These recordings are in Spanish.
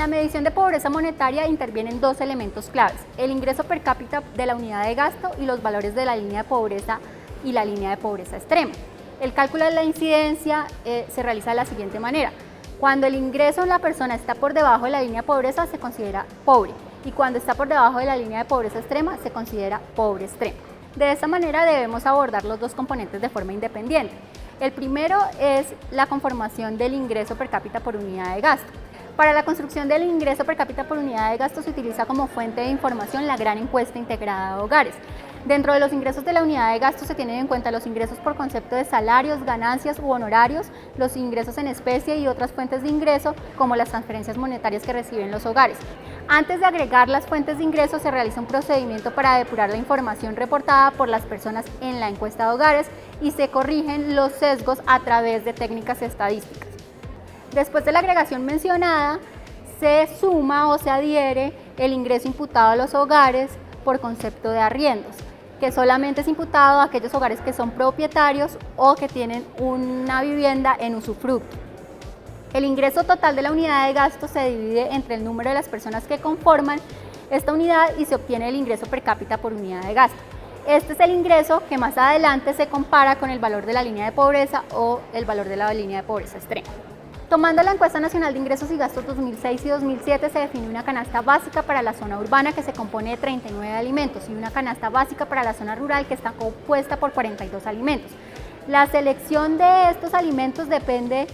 la medición de pobreza monetaria intervienen dos elementos claves: el ingreso per cápita de la unidad de gasto y los valores de la línea de pobreza y la línea de pobreza extrema. El cálculo de la incidencia se realiza de la siguiente manera. Cuando el ingreso de la persona está por debajo de la línea de pobreza se considera pobre, y cuando está por debajo de la línea de pobreza extrema se considera pobre extremo. De esta manera debemos abordar los dos componentes de forma independiente. El primero es la conformación del ingreso per cápita por unidad de gasto. Para la construcción del ingreso per cápita por unidad de gasto se utiliza como fuente de información la gran encuesta integrada de hogares. Dentro de los ingresos de la unidad de gasto se tienen en cuenta los ingresos por concepto de salarios, ganancias u honorarios, los ingresos en especie y otras fuentes de ingreso como las transferencias monetarias que reciben los hogares. Antes de agregar las fuentes de ingreso se realiza un procedimiento para depurar la información reportada por las personas en la encuesta de hogares y se corrigen los sesgos a través de técnicas estadísticas. Después de la agregación mencionada, se suma o se adhiere el ingreso imputado a los hogares por concepto de arriendos, que solamente es imputado a aquellos hogares que son propietarios o que tienen una vivienda en usufructo. El ingreso total de la unidad de gasto se divide entre el número de las personas que conforman esta unidad y se obtiene el ingreso per cápita por unidad de gasto. Este es el ingreso que más adelante se compara con el valor de la línea de pobreza o el valor de la línea de pobreza extrema. Tomando la encuesta nacional de ingresos y gastos 2006 y 2007 se define una canasta básica para la zona urbana que se compone de 39 alimentos y una canasta básica para la zona rural que está compuesta por 42 alimentos. La selección de estos alimentos depende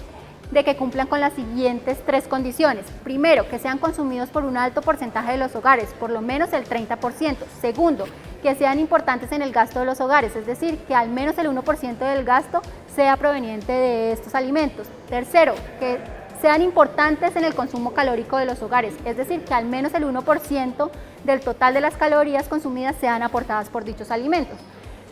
de que cumplan con las siguientes tres condiciones. Primero, que sean consumidos por un alto porcentaje de los hogares, por lo menos el 30%. Segundo, que sean importantes en el gasto de los hogares, es decir, que al menos el 1% del gasto sea proveniente de estos alimentos. Tercero, que sean importantes en el consumo calórico de los hogares, es decir, que al menos el 1% del total de las calorías consumidas sean aportadas por dichos alimentos.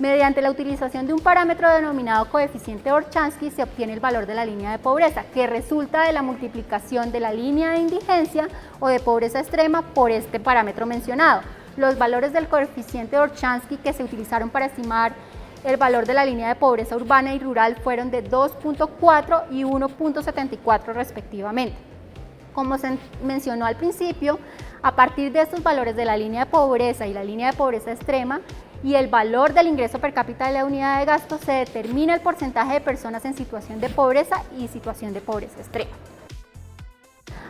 Mediante la utilización de un parámetro denominado coeficiente Orchansky se obtiene el valor de la línea de pobreza, que resulta de la multiplicación de la línea de indigencia o de pobreza extrema por este parámetro mencionado. Los valores del coeficiente Orchansky que se utilizaron para estimar el valor de la línea de pobreza urbana y rural fueron de 2.4 y 1.74 respectivamente. Como se mencionó al principio, a partir de estos valores de la línea de pobreza y la línea de pobreza extrema y el valor del ingreso per cápita de la unidad de gasto se determina el porcentaje de personas en situación de pobreza y situación de pobreza extrema.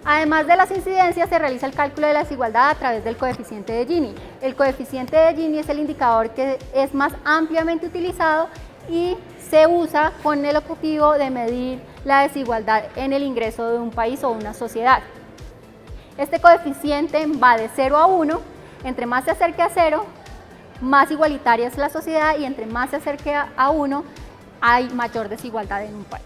Además de las incidencias, se realiza el cálculo de la desigualdad a través del coeficiente de Gini. El coeficiente de Gini es el indicador que es más ampliamente utilizado y se usa con el objetivo de medir la desigualdad en el ingreso de un país o una sociedad. Este coeficiente va de 0 a 1, entre más se acerque a 0, más igualitaria es la sociedad y entre más se acerque a 1, hay mayor desigualdad en un país.